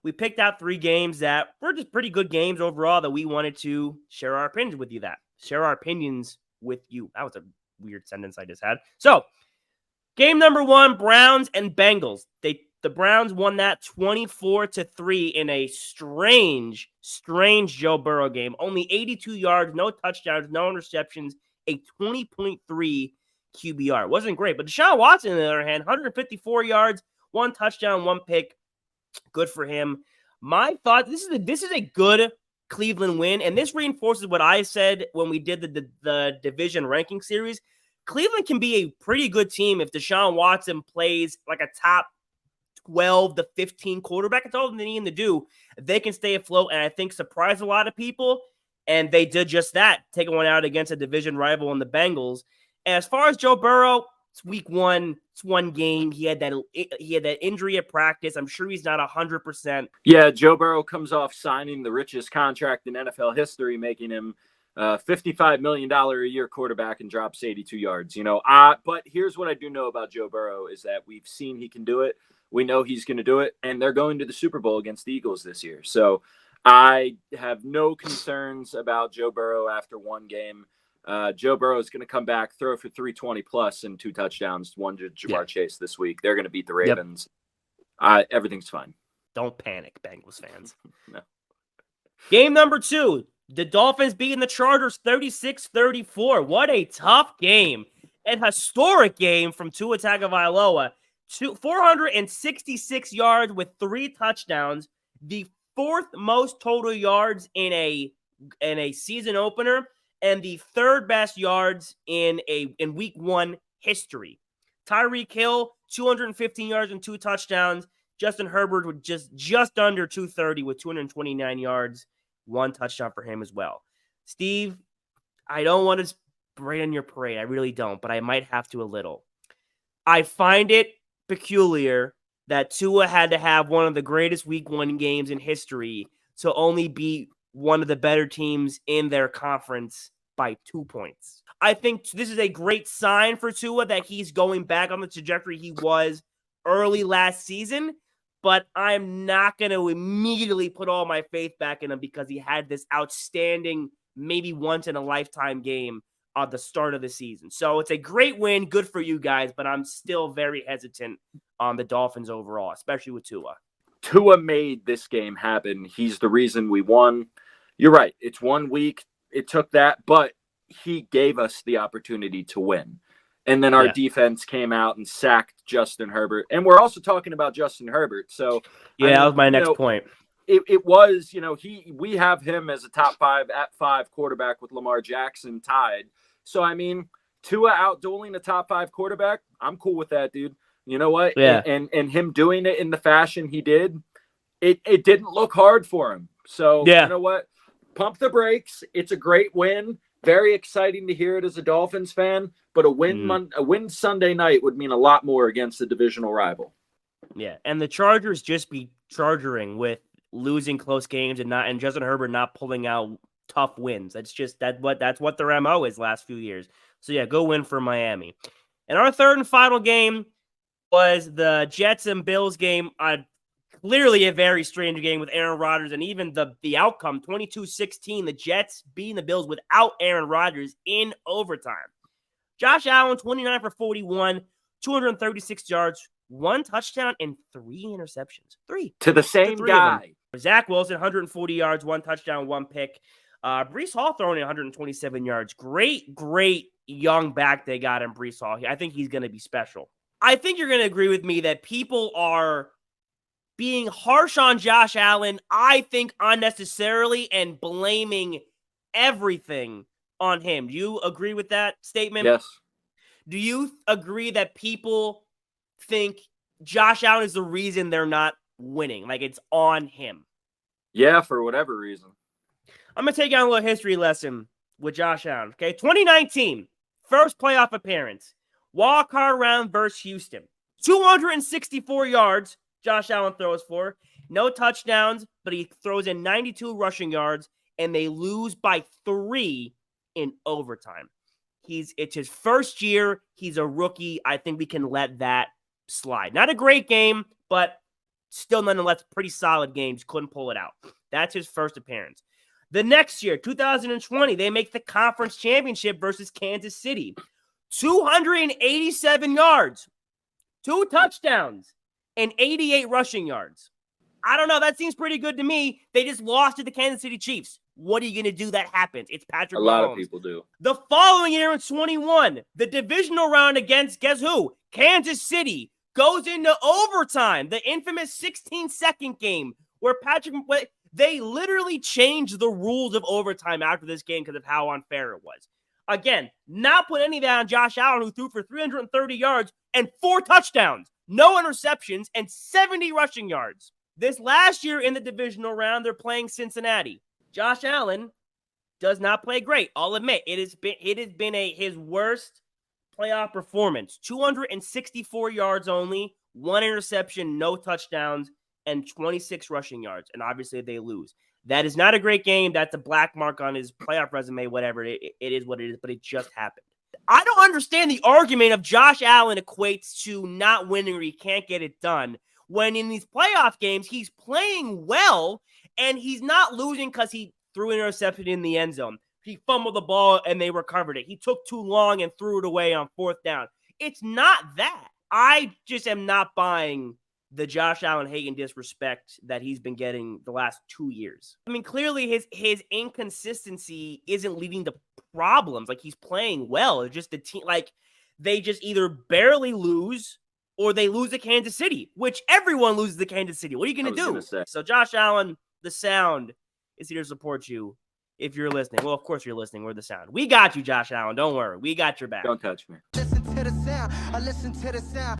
we picked out 3 games that were just pretty good games overall that we wanted to share our opinions with you. That was a weird sentence I just had. So, game number 1, Browns and Bengals. The Browns won that 24-3 in a strange Joe Burrow game. Only 82 yards, no touchdowns, no interceptions, a 20.3 QBR. It wasn't great, but Deshaun Watson, on the other hand, 154 yards, 1 touchdown, 1 pick. Good for him. My thought: this is a good Cleveland win, and this reinforces what I said when we did the division ranking series. Cleveland can be a pretty good team if Deshaun Watson plays like a top 12 to 15 quarterback. It's all they need to do. They can stay afloat and I think surprise a lot of people. And they did just that, taking one out against a division rival in the Bengals. And as far as Joe Burrow, it's week 1. It's 1 game. He had that injury at practice. I'm sure he's not 100%. Yeah, Joe Burrow comes off signing the richest contract in NFL history, making him $55 million a year quarterback, and drops 82 yards. But here's what I do know about Joe Burrow is that we've seen he can do it. We know he's going to do it, and they're going to the Super Bowl against the Eagles this year. So I have no concerns about Joe Burrow after 1 game. Joe Burrow is going to come back, throw for 320 plus and 2 touchdowns, 1 to Jamar Chase this week. They're going to beat the Ravens. Yep. Everything's fine. Don't panic, Bengals fans. No. Game number 2, the Dolphins beating the Chargers 36-34. What a tough game. An historic game from Tua Tagovailoa. 466 yards with 3 touchdowns, the 4th most total yards in a season opener, and the 3rd best yards in week 1 history. Tyreek Hill, 215 yards and 2 touchdowns. Justin Herbert with just under 230 with 229 yards, 1 touchdown for him as well. Steve, I don't want to rain on your parade. I really don't, but I might have to a little. I find it peculiar that Tua had to have one of the greatest week 1 games in history to only beat one of the better teams in their conference by 2 points. I think this is a great sign for Tua that he's going back on the trajectory he was early last season, but I'm not going to immediately put all my faith back in him because he had this outstanding, maybe once-in-a-lifetime game at the start of the season. So it's a great win. Good for you guys, but I'm still very hesitant on the Dolphins overall, especially with Tua. Tua made this game happen. He's the reason we won. You're right. It's 1 week. It took that, but he gave us the opportunity to win. And then our defense came out and sacked Justin Herbert. And we're also talking about Justin Herbert. So that was my next point. It was, we have him as a top 5 at 5 quarterback with Lamar Jackson tied. So, Tua outdueling a top 5 quarterback, I'm cool with that, dude. You know what? Yeah. And him doing it in the fashion he did, it didn't look hard for him. So, You know what? Pump the brakes. It's a great win. Very exciting to hear it as a Dolphins fan. But a win Sunday night would mean a lot more against the divisional rival. Yeah, and the Chargers just be chargering with losing close games and Justin Herbert not pulling out tough wins. That's what their MO is last few years. So yeah, go win for Miami. And our 3rd and final game was the Jets and Bills game. Clearly a very strange game with Aaron Rodgers, and even the outcome 22-16. The Jets beating the Bills without Aaron Rodgers in overtime. Josh Allen 29 for 41, 236 yards, 1 touchdown and 3 interceptions. 3 to the same guy. Zach Wilson 140 yards, 1 touchdown, 1 pick. Breece Hall throwing in 127 yards. Great young back they got in Breece Hall. I think he's going to be special. I think you're going to agree with me that people are being harsh on Josh Allen, I think unnecessarily, and blaming everything on him. Do you agree with that statement? Yes. Do you agree that people think Josh Allen is the reason they're not winning? Like it's on him? Yeah, for whatever reason. I'm going to take you on a little history lesson with Josh Allen. Okay, 2019, first playoff appearance. Wild card round versus Houston. 264 yards Josh Allen throws for. No touchdowns, but he throws in 92 rushing yards, and they lose by 3 in overtime. It's his first year. He's a rookie. I think we can let that slide. Not a great game, but still nonetheless pretty solid games. Couldn't pull it out. That's his first appearance. The next year, 2020, they make the conference championship versus Kansas City. 287 yards, 2 touchdowns, and 88 rushing yards. I don't know. That seems pretty good to me. They just lost to the Kansas City Chiefs. What are you going to do? That happens. It's Patrick Mahomes. A lot of people do. The following year in 21, the divisional round against, guess who? Kansas City goes into overtime. The infamous 16-second game where they literally changed the rules of overtime after this game because of how unfair it was. Again, not put any of that on Josh Allen, who threw for 330 yards and 4 touchdowns, no interceptions, and 70 rushing yards. This last year in the divisional round, they're playing Cincinnati. Josh Allen does not play great. I'll admit it has been his worst playoff performance. 264 yards only, 1 interception, no touchdowns, and 26 rushing yards. And obviously they lose. That is not a great game. That's a black mark on his playoff resume, whatever. It is what it is, but it just happened. I don't understand the argument of Josh Allen equates to not winning or he can't get it done, when in these playoff games, he's playing well, and he's not losing because he threw an interception in the end zone. He fumbled the ball, and they recovered it. He took too long and threw it away on 4th down. It's not that. I just am not buying the Josh Allen-Hagan disrespect that he's been getting the last 2 years. I mean, clearly his inconsistency isn't leading to problems. Like, he's playing well. It's just the team, like, they just either barely lose or they lose to Kansas City, which everyone loses to Kansas City. What are you going to do? So Josh Allen, the Sound, is here to support you if you're listening. Well, of course you're listening. We're the Sound. We got you, Josh Allen. Don't worry. We got your back. Don't touch me. Listen to the sound. I listen to the sound.